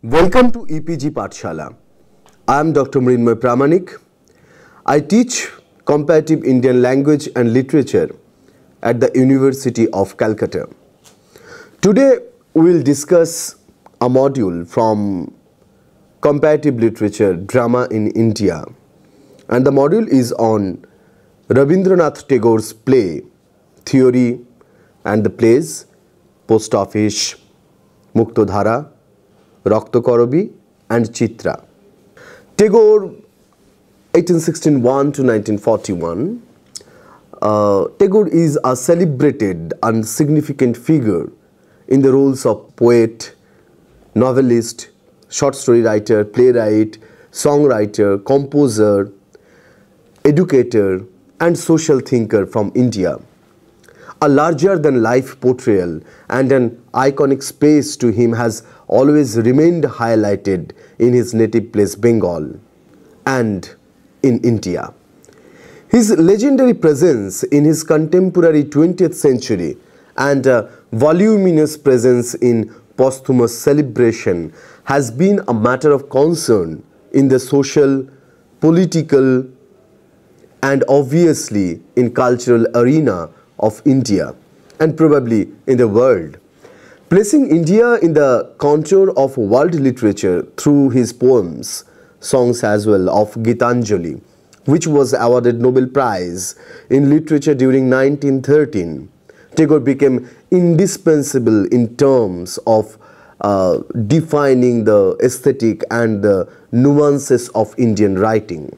Welcome to EPG Pathshala. I am Dr. Mrinmoy Pramanik. I teach comparative Indian language and literature at the University of Calcutta. Today we will discuss a module from comparative literature, drama in India, and the module is on Rabindranath Tagore's play, theory and the plays, Post Office, Muktodhara, Raktokorobi and Chitra. Tagore, 1861 to 1941. Tagore is a celebrated and significant figure in the roles of poet, novelist, short story writer, playwright, songwriter, composer, educator and social thinker from India. A larger-than-life portrayal and an iconic space to him has always remained highlighted in his native place Bengal and in India. His legendary presence in his contemporary 20th century and voluminous presence in posthumous celebration has been a matter of concern in the social, political and obviously in cultural arena of India and probably in the world, placing India in the contour of world literature through his poems, songs as well of Gitanjali, which was awarded Nobel Prize in Literature during 1913. Tagore became indispensable in terms of defining the aesthetic and the nuances of Indian writing.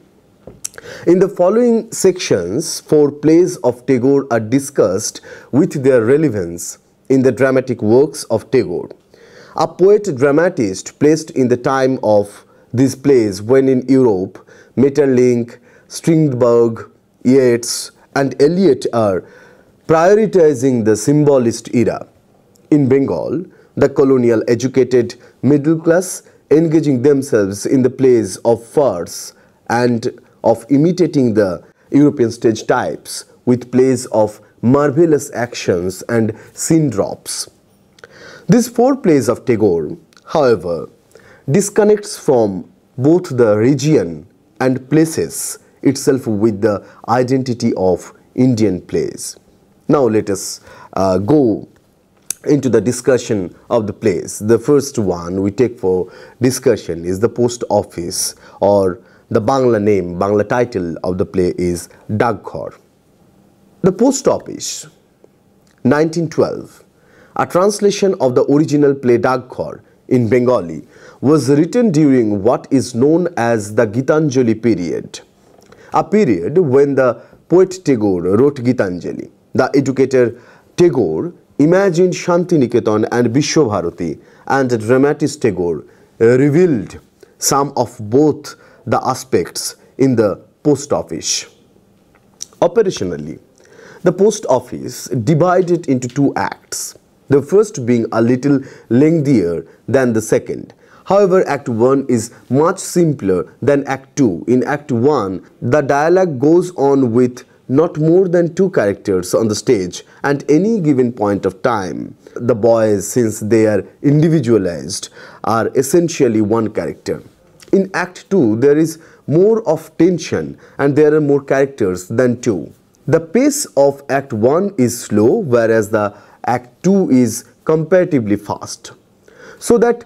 In the following sections, 4 plays of Tagore are discussed with their relevance in the dramatic works of Tagore. A poet-dramatist placed in the time of these plays when in Europe, Maeterlinck, Strindberg, Yeats and Eliot are prioritizing the symbolist era. In Bengal, the colonial educated middle class engaging themselves in the plays of farce and of imitating the European stage types with plays of marvelous actions and scene drops. These 4 plays of Tagore, however, disconnects from both the region and places itself with the identity of Indian plays. Now let us go into the discussion of the plays. The first one we take for discussion is the Post Office, or the Bangla title of the play is Dagghor. The Post Office, 1912, a translation of the original play Dagghor in Bengali, was written during what is known as the Gitanjali period, a period when the poet Tagore wrote Gitanjali. The educator Tagore imagined Shantiniketan and Vishwabharati, and the dramatist Tagore revealed some of both the aspects in the Post Office. Operationally, the Post Office divided into 2 acts, the first being a little lengthier than the second. However, Act 1 is much simpler than Act 2. In Act 1, the dialogue goes on with not more than 2 characters on the stage at any given point of time. The boys, since they are individualized, are essentially 1 character. In Act 2, there is more of tension and there are more characters than 2. The pace of Act 1 is slow, whereas the Act 2 is comparatively fast. So that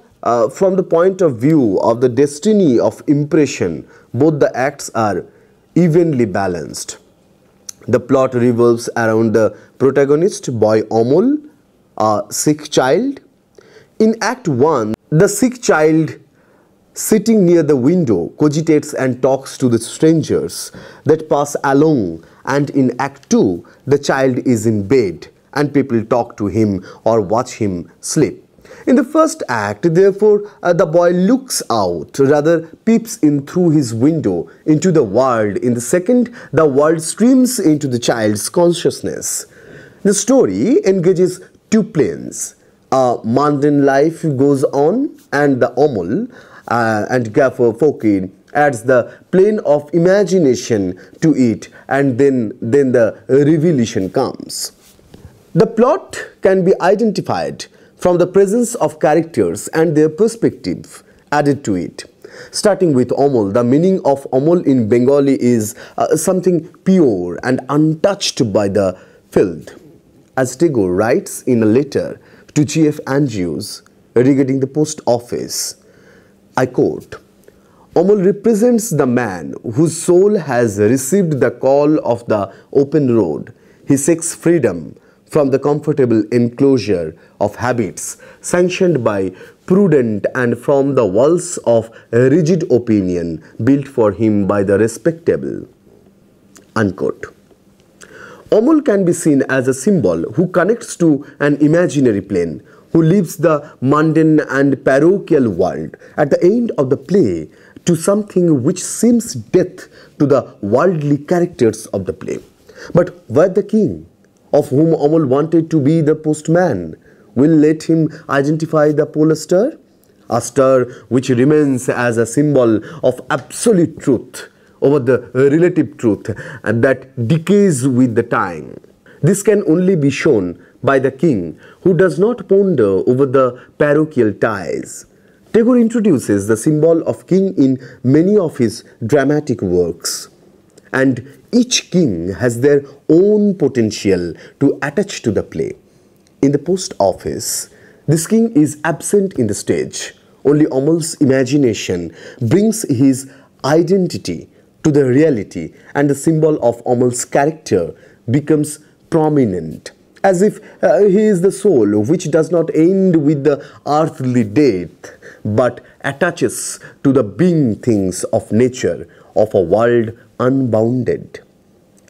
from the point of view of the destiny of impression, both the acts are evenly balanced. The plot revolves around the protagonist, boy Amol, a sick child. In Act 1, the sick child sitting near the window cogitates and talks to the strangers that pass along, and in Act 2 the child is in bed and people talk to him or watch him sleep. In the first act, therefore, the boy looks out, rather peeps in through his window into the world. In the second, the world streams into the child's consciousness. The story engages 2 planes. A mundane life goes on, and the Amol and Gaffer Fakir adds the plane of imagination to it, and then the revelation comes. The plot can be identified from the presence of characters and their perspective added to it. Starting with Omol, the meaning of Omol in Bengali is something pure and untouched by the filth. As Tagore writes in a letter to G.F. Andrews regarding the post office, I quote, Omol represents the man whose soul has received the call of the open road. He seeks freedom from the comfortable enclosure of habits sanctioned by prudent and from the walls of rigid opinion built for him by the respectable. Unquote. Omol can be seen as a symbol who connects to an imaginary plane, who leaves the mundane and parochial world at the end of the play to something which seems death to the worldly characters of the play. But where the king, of whom Omol wanted to be the postman, will let him identify the polar star? A star which remains as a symbol of absolute truth over the relative truth and that decays with the time. This can only be shown by the king, who does not ponder over the parochial ties. Tagore introduces the symbol of king in many of his dramatic works, and each king has their own potential to attach to the play. In the post office, this king is absent in the stage. Only Omol's imagination brings his identity to the reality, and the symbol of Omol's character becomes prominent, as if he is the soul which does not end with the earthly death, but attaches to the being things of nature, of a world unbounded.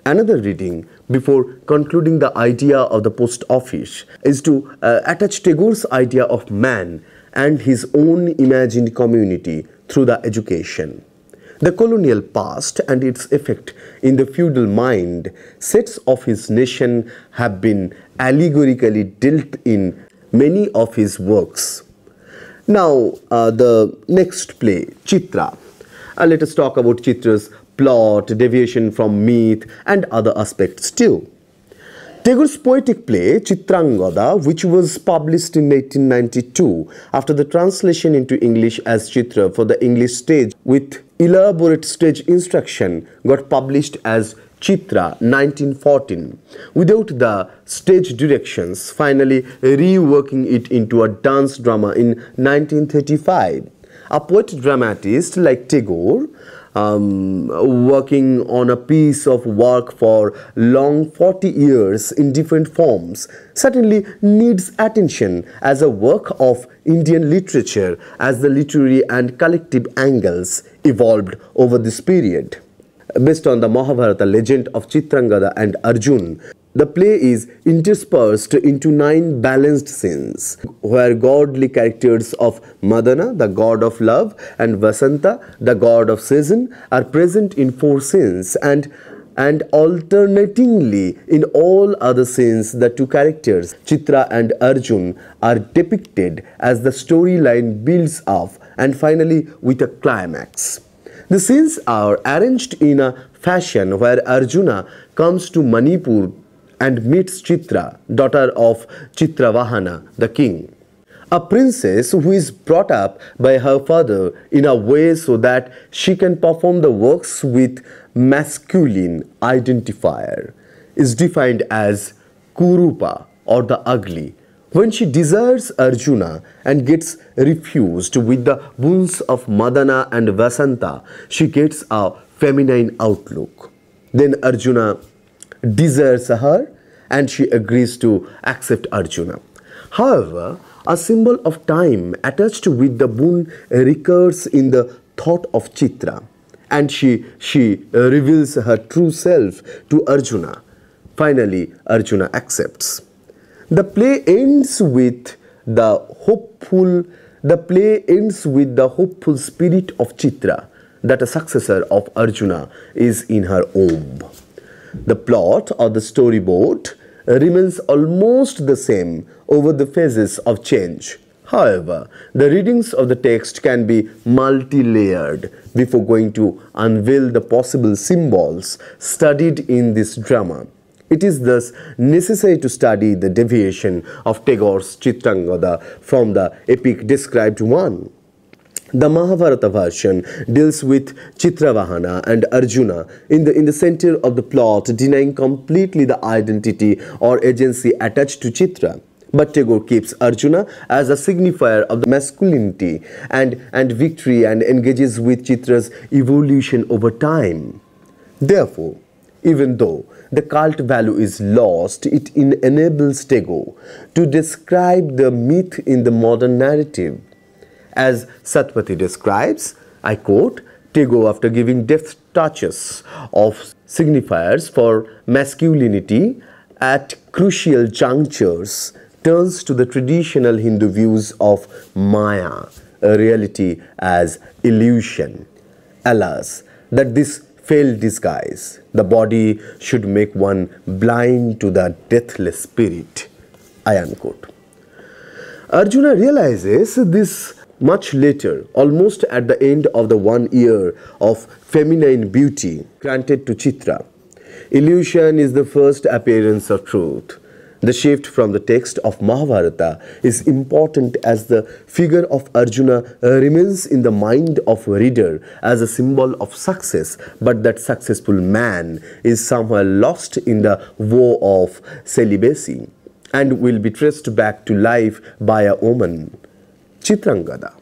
Another reading before concluding the idea of the post office is to attach Tagore's idea of man and his own imagined community through the education. The colonial past and its effect in the feudal mind, sets of his nation have been allegorically dealt in many of his works. Now, the next play, Chitra. Let us talk about Chitra's plot, deviation from myth, and other aspects too. Tagore's poetic play, Chitrangada, which was published in 1892 after the translation into English as Chitra for the English stage with elaborate stage instruction, got published as Chitra 1914 without the stage directions, finally reworking it into a dance drama in 1935. A poet dramatist like Tagore, working on a piece of work for long 40 years in different forms, certainly needs attention as a work of Indian literature as the literary and collective angles evolved over this period. Based on the Mahabharata legend of Chitrangada and Arjun, the play is interspersed into 9 balanced scenes, where godly characters of Madana, the god of love, and Vasanta, the god of season, are present in 4 scenes, and alternatingly in all other scenes the 2 characters, Chitra and Arjun, are depicted as the storyline builds up and finally with a climax. The scenes are arranged in a fashion where Arjuna comes to Manipur and meets Chitra, daughter of Chitravahana, the king, a princess who is brought up by her father in a way so that she can perform the works with masculine identifier, is defined as Kurupa or the ugly. When she desires Arjuna and gets refused with the boons of Madana and Vasanta, she gets a feminine outlook. Then Arjuna desires her and she agrees to accept Arjuna. However, a symbol of time attached with the boon recurs in the thought of Chitra, and she reveals her true self to Arjuna. Finally, Arjuna accepts. The play ends with the hopeful spirit of Chitra that a successor of Arjuna is in her womb. The plot or the storyboard remains almost the same over the phases of change. However, the readings of the text can be multi-layered before going to unveil the possible symbols studied in this drama. It is thus necessary to study the deviation of Tagore's Chitrangada from the epic described one. The Mahabharata version deals with Chitravahana and Arjuna in the center of the plot, denying completely the identity or agency attached to Chitra. But Tagore keeps Arjuna as a signifier of the masculinity and victory, and engages with Chitra's evolution over time. Therefore, even though the cult value is lost, it enables Tagore to describe the myth in the modern narrative. As Satpathy describes, I quote, Tagore, after giving deft touches of signifiers for masculinity at crucial junctures, turns to the traditional Hindu views of Maya, a reality, as illusion. Alas, that this failed disguise, the body should make one blind to the deathless spirit. I unquote. Arjuna realizes this much later, almost at the end of the 1 year of feminine beauty granted to Chitra. Illusion is the first appearance of truth. The shift from the text of Mahabharata is important, as the figure of Arjuna remains in the mind of a reader as a symbol of success, but that successful man is somehow lost in the woe of celibacy and will be traced back to life by a woman, Chitrangada.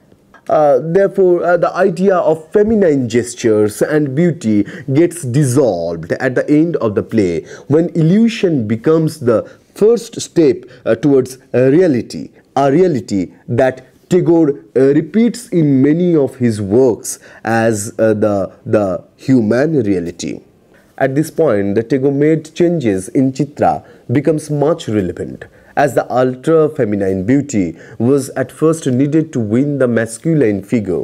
Therefore, the idea of feminine gestures and beauty gets dissolved at the end of the play, when illusion becomes the first step towards a reality that Tagore repeats in many of his works as the human reality. At this point, the Tagore made changes in Chitra becomes much relevant, as the ultra-feminine beauty was at first needed to win the masculine figure.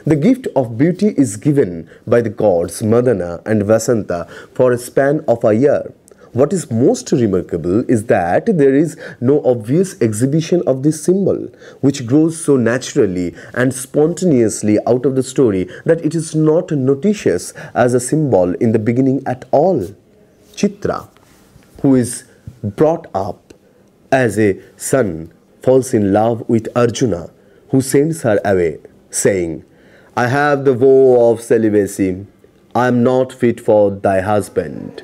The gift of beauty is given by the gods Madana and Vasanta for a span of a year. What is most remarkable is that there is no obvious exhibition of this symbol, which grows so naturally and spontaneously out of the story that it is not noticeous as a symbol in the beginning at all. Chitra, who is brought up as a son, falls in love with Arjuna, who sends her away, saying, "I have the vow of celibacy. I am not fit for thy husband."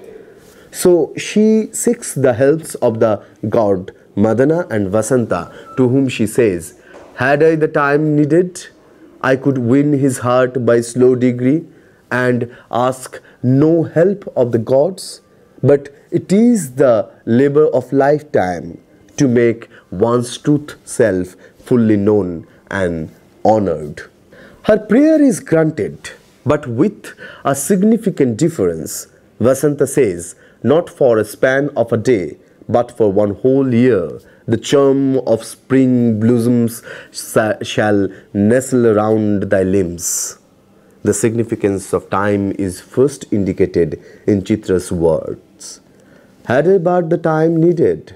So she seeks the helps of the god Madana and Vasanta, to whom she says, "Had I the time needed, I could win his heart by slow degree and ask no help of the gods. But it is the labor of lifetime to make one's truth self fully known and honored." Her prayer is granted, but with a significant difference. Vasanta says, "Not for a span of a day, but for 1 whole year, the charm of spring blossoms shall nestle around thy limbs." The significance of time is first indicated in Chitra's words. "Had I but the time needed,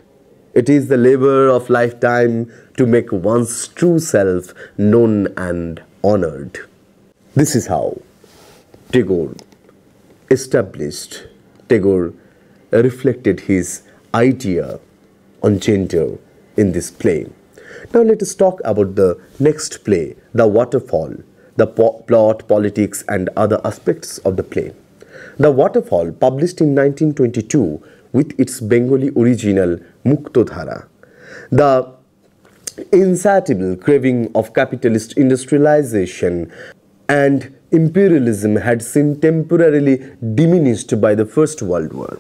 it is the labor of lifetime to make one's true self known and honored." This is how Tagore reflected his idea on gender in this play. Now let us talk about the next play, The Waterfall, the plot, politics and other aspects of the play. The Waterfall, published in 1922 with its Bengali original Muktodhara. The insatiable craving of capitalist industrialization and imperialism had been temporarily diminished by the First World War.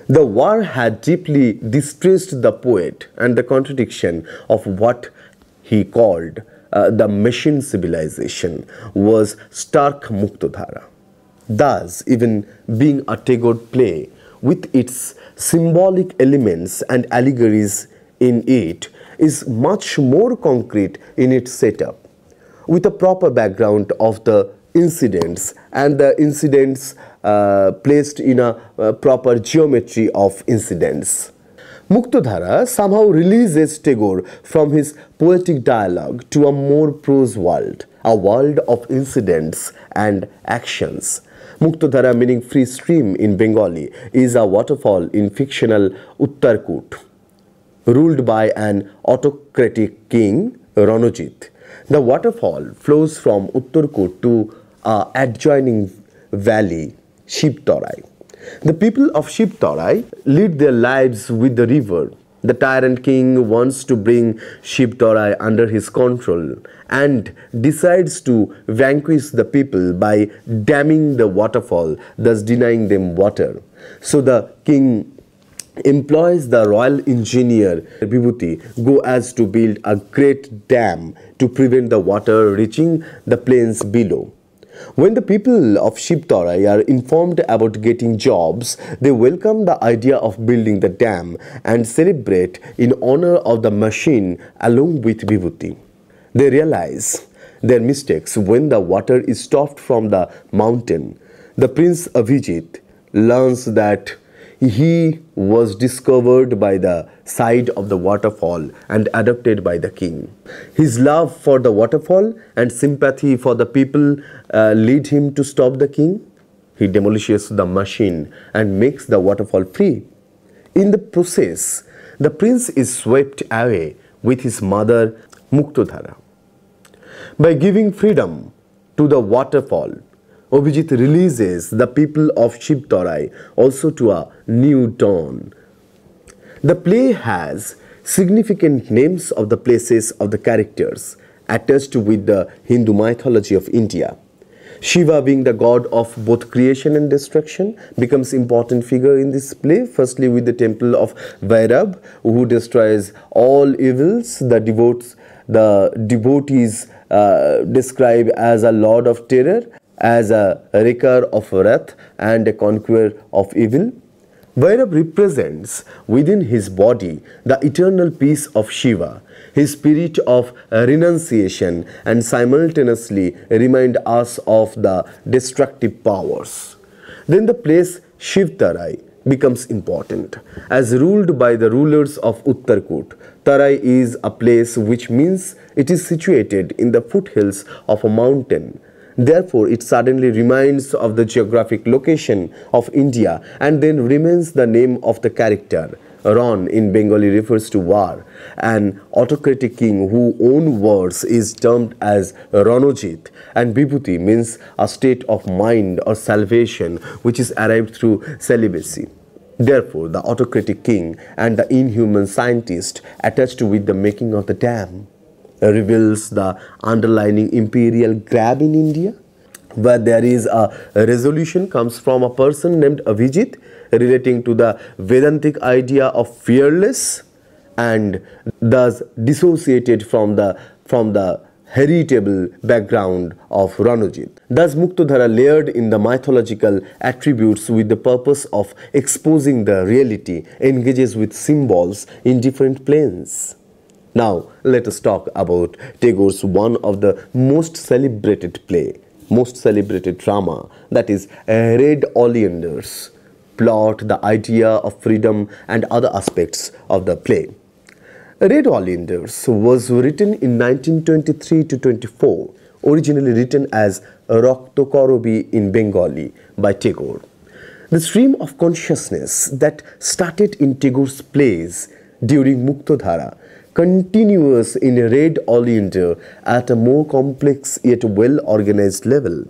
The war had deeply distressed the poet, and the contradiction of what he called the machine civilization was stark Muktodhara. Thus, even being a Tagore play with its symbolic elements and allegories in it, is much more concrete in its setup, with a proper background of the incidents, and the incidents placed in a proper geometry of incidents. Muktodhara somehow releases Tagore from his poetic dialogue to a more prose world, a world of incidents and actions. Muktodhara, meaning free stream in Bengali, is a waterfall in fictional Uttarkut, ruled by an autocratic king, Ranajit. The waterfall flows from Uttarkot to adjoining valley, Shivtarai. The people of Shivtarai lead their lives with the river. The tyrant king wants to bring Shivtarai under his control and decides to vanquish the people by damming the waterfall, thus denying them water. So the king employs the royal engineer Vibhuti go as to build a great dam to prevent the water reaching the plains below. When the people of Shivtarai are informed about getting jobs, they welcome the idea of building the dam and celebrate in honor of the machine along with Vibhuti. They realize their mistakes when the water is stopped from the mountain. The prince Abhijit learns that he was discovered by the side of the waterfall and adopted by the king. His love for the waterfall and sympathy for the people lead him to stop the king. He demolishes the machine and makes the waterfall free. In the process, the prince is swept away with his mother Muktodhara. By giving freedom to the waterfall, Abhijit releases the people of Shivtarai also to a new dawn. The play has significant names of the places of the characters attached with the Hindu mythology of India. Shiva, being the god of both creation and destruction, becomes important figure in this play. Firstly, with the temple of Vairab, who destroys all evils. The devotees describe as a lord of terror, as a wreaker of wrath and a conqueror of evil. Vairab represents within his body the eternal peace of Shiva, his spirit of renunciation, and simultaneously remind us of the destructive powers. Then the place Shivtarai becomes important. As ruled by the rulers of Uttarkot, Tarai is a place which means it is situated in the foothills of a mountain. Therefore, it suddenly reminds of the geographic location of India and then remains the name of the character. Ron in Bengali refers to war. An autocratic king who owns wars is termed as Ranojit, and Vibhuti means a state of mind or salvation which is arrived through celibacy. Therefore, the autocratic king and the inhuman scientist attached with the making of the dam reveals the underlying imperial grab in India, where there is a resolution comes from a person named Abhijit relating to the Vedantic idea of fearless and thus dissociated from the heritable background of Ranojit. Thus Muktodhara layered in the mythological attributes with the purpose of exposing the reality, engages with symbols in different planes. Now, let us talk about Tagore's one of the most celebrated play, most celebrated drama, that is Red Oleanders. Plot, the idea of freedom and other aspects of the play. Red Oleanders was written in 1923 to 24, originally written as Raktokorobi in Bengali by Tagore. The stream of consciousness that started in Tagore's plays during Muktodhara continues in Red Oleander at a more complex yet well-organized level.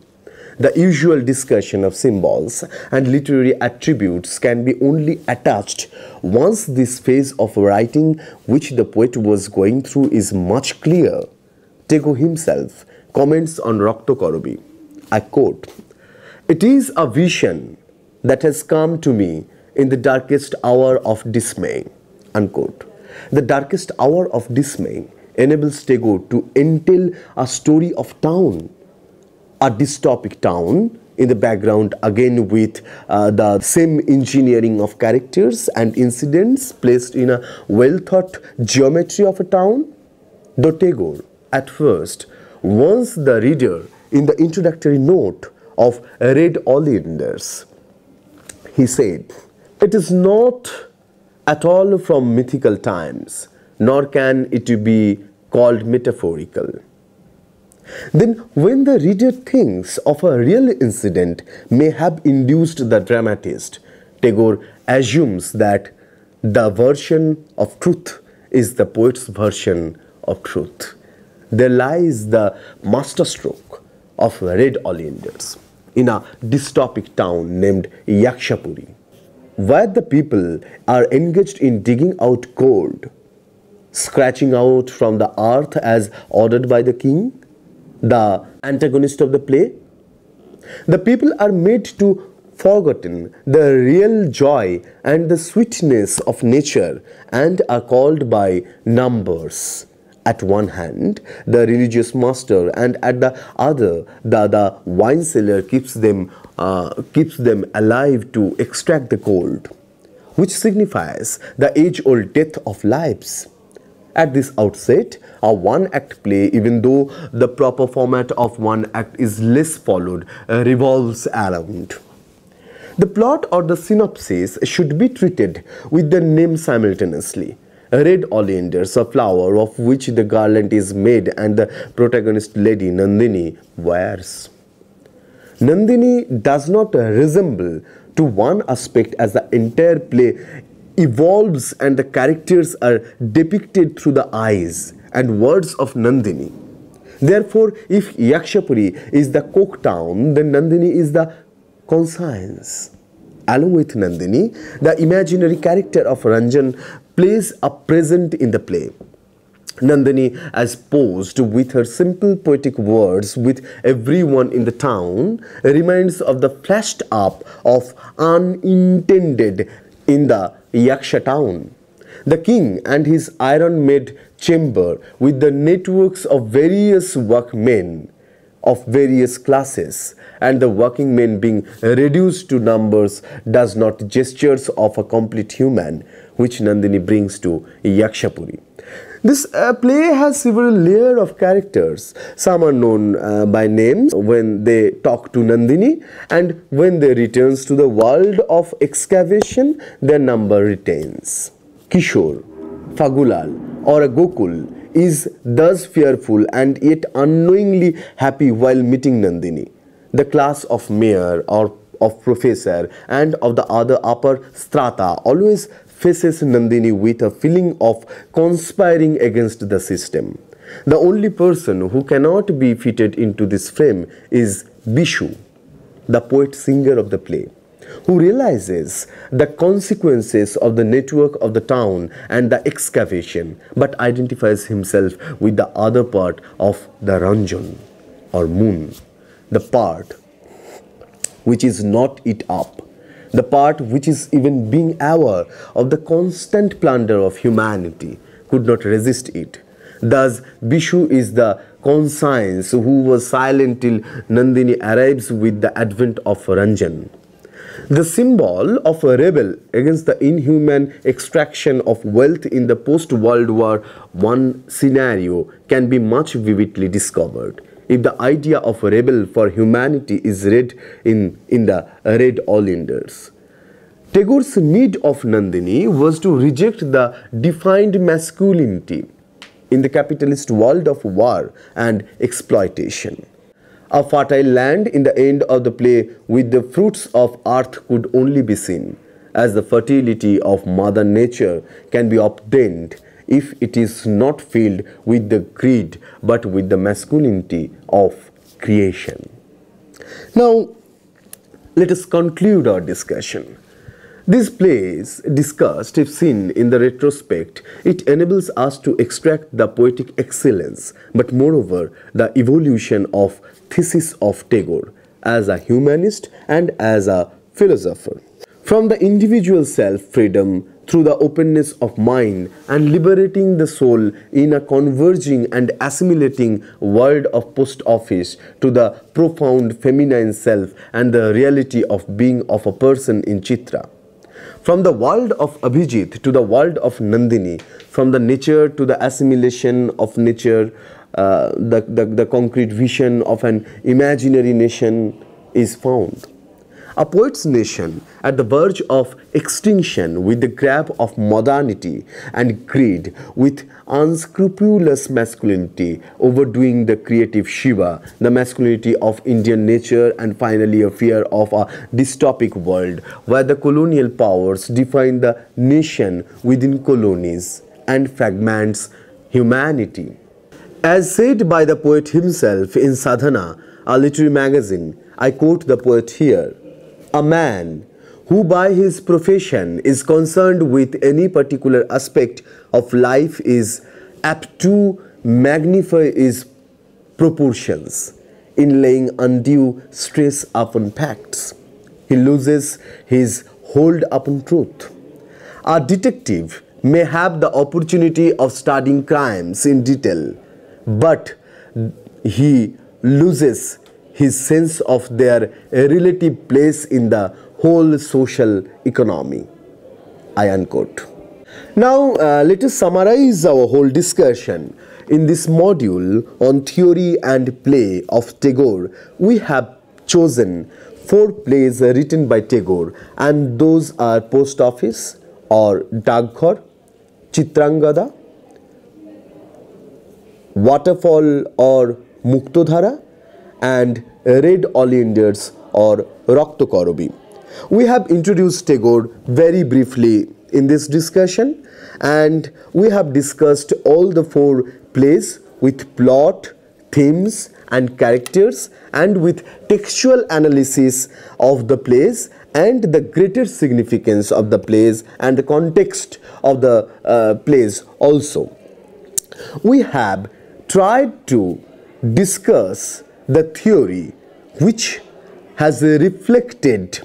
The usual discussion of symbols and literary attributes can be only attached once this phase of writing which the poet was going through is much clearer. Tagore himself comments on Raktokorobi. I quote, "It is a vision that has come to me in the darkest hour of dismay." Unquote. The darkest hour of dismay enables Tagore to entail a story of town, a dystopic town in the background, again with the same engineering of characters and incidents placed in a well-thought geometry of a town. Though Tagore at first warns the reader in the introductory note of Red Oleanders, he said, "It is not at all from mythical times, nor can it be called metaphorical." Then when the reader thinks of a real incident may have induced the dramatist, Tagore assumes that the version of truth is the poet's version of truth. there lies the masterstroke of Red Oleanders in a dystopic town named Yakshapuri, where the people are engaged in digging out gold, scratching out from the earth as ordered by the king, the antagonist of the play. The people are made to forgotten the real joy and the sweetness of nature and are called by numbers. At one hand, the religious master, and at the other, the wine seller keeps them alive to extract the gold, which signifies the age-old death of lives. At this outset, a one-act play, even though the proper format of one act is less followed, revolves around. The plot or the synopsis should be treated with the name simultaneously. Red oleanders, a flower of which the garland is made and the protagonist lady Nandini wears. Nandini does not resemble to one aspect as the entire play evolves and the characters are depicted through the eyes and words of Nandini. Therefore, if Yakshapuri is the coke town, then Nandini is the conscience. Along with Nandini, the imaginary character of Ranjan plays a present in the play. Nandini, as posed with her simple poetic words with everyone in the town, reminds of the flashed up of unintended in the Yaksha town. The king and his iron-made chamber with the networks of various workmen of various classes and the working men being reduced to numbers does not gestures of a complete human, which Nandini brings to Yakshapuri. This play has several layers of characters. Some are known by names when they talk to Nandini, and when they returns to the world of excavation, their number retains. Kishore, Fagulal or a Gokul is thus fearful and yet unknowingly happy while meeting Nandini. The class of mayor or of professor and of the other upper strata always faces Nandini with a feeling of conspiring against the system. The only person who cannot be fitted into this frame is Bishu, the poet-singer of the play, who realizes the consequences of the network of the town and the excavation, but identifies himself with the other part of the Ranjan or moon, the part which is not it up, the part which is even being aware of the constant plunder of humanity, could not resist it. Thus, Bishu is the conscience who was silent till Nandini arrives with the advent of Ranjan. The symbol of a rebel against the inhuman extraction of wealth in the post-World War I scenario can be much vividly discovered if the idea of a rebel for humanity is read in the Red Oleanders. Tagore's need of Nandini was to reject the defined masculinity in the capitalist world of war and exploitation. A fertile land in the end of the play with the fruits of earth could only be seen, as the fertility of Mother Nature can be obtained if it is not filled with the greed but with the masculinity of creation. Now, let us conclude our discussion. These plays discussed, if seen in the retrospect, it enables us to extract the poetic excellence, but moreover, the evolution of thesis of Tagore as a humanist and as a philosopher. From the individual self-freedom through the openness of mind and liberating the soul in a converging and assimilating world of post office to the profound feminine self and the reality of being of a person in Chitra. From the world of Abhijit to the world of Nandini, from the nature to the assimilation of nature, the concrete vision of an imaginary nation is found. A poet's nation at the verge of extinction with the grab of modernity and greed, with unscrupulous masculinity overdoing the creative Shiva, the masculinity of Indian nature, and finally a fear of a dystopic world where the colonial powers define the nation within colonies and fragments humanity. As said by the poet himself in Sadhana, a literary magazine, I quote the poet here, "A man who by his profession is concerned with any particular aspect of life is apt to magnify his proportions in laying undue stress upon facts. He loses his hold upon truth. A detective may have the opportunity of studying crimes in detail, but he loses his sense of their relative place in the whole social economy." I unquote. Now let us summarize our whole discussion. In this module on theory and play of Tagore, we have chosen 4 plays written by Tagore, and those are Post Office or Dagghar, Chitrangada, Waterfall or Muktodhara, and Red Oleanders or Raktokorobi. We have introduced Tagore very briefly in this discussion, and we have discussed all the 4 plays with plot, themes and characters, and with textual analysis of the plays and the greater significance of the plays and the context of the plays also. We have tried to discuss the theory which has reflected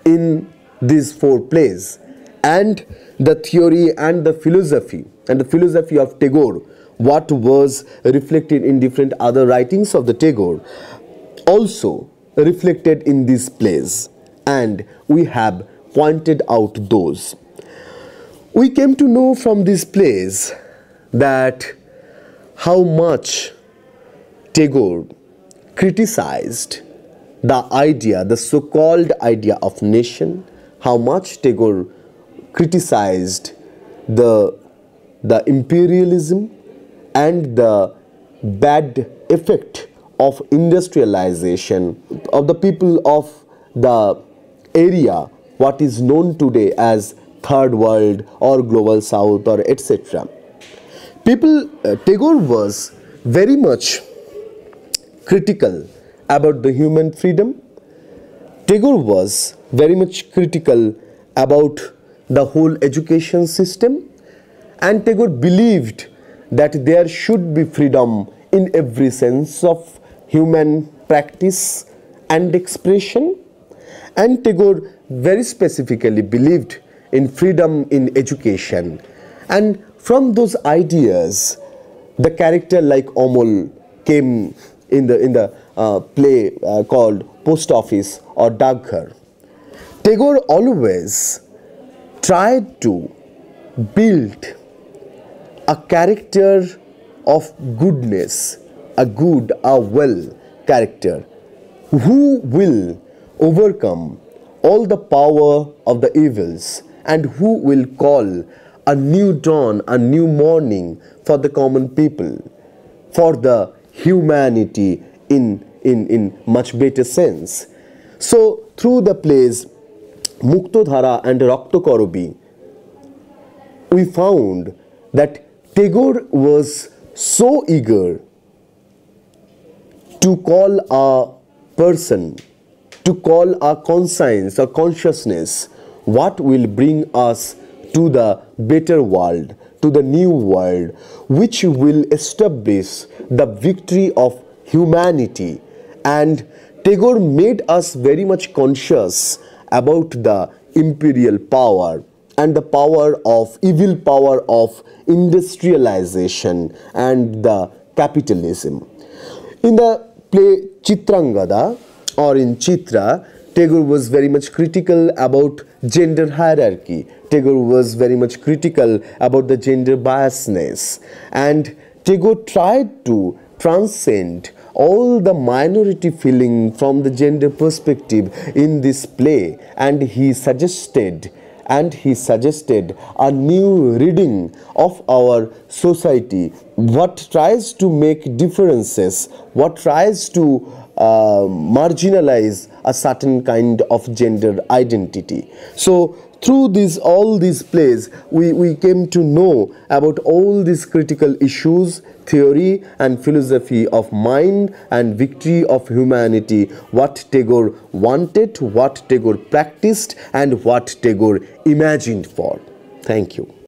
in these 4 plays, and the theory and the philosophy of Tagore, what was reflected in different other writings of the Tagore, also reflected in these plays, and we have pointed out those. We came to know from these plays that how much Tagore criticized the idea, the so-called idea of nation, how much Tagore criticized the imperialism and the bad effect of industrialization of the people of the area, what is known today as Third World or Global South or etc. Tagore was very much critical about the human freedom. Tagore was very much critical about the whole education system, and Tagore believed that there should be freedom in every sense of human practice and expression, and Tagore very specifically believed in freedom in education. And from those ideas, the character like Amol came in the play called Post Office or Dagghar. Tagore always tried to build a character of goodness, a well character who will overcome all the power of the evils and who will call a new dawn, a new morning for the common people, for the humanity in much better sense. So through the plays Muktodhara and Raktokorobi, we found that Tagore was so eager to call a person, to call a conscience or consciousness, what will bring us to the better world, to the new world, which will establish the victory of humanity. And Tagore made us very much conscious about the imperial power and the power of evil power of industrialization and the capitalism. In the play Chitrangada or in Chitra, Tagore was very much critical about gender hierarchy. Tagore was very much critical about the gender biasness, and Tagore tried to transcend all the minority feeling from the gender perspective in this play, and he suggested a new reading of our society, what tries to make differences, what tries to marginalize a certain kind of gender identity. So through all these plays, we came to know about all these critical issues, theory and philosophy of mind and victory of humanity, what Tagore wanted, what Tagore practiced, and what Tagore imagined for. Thank you.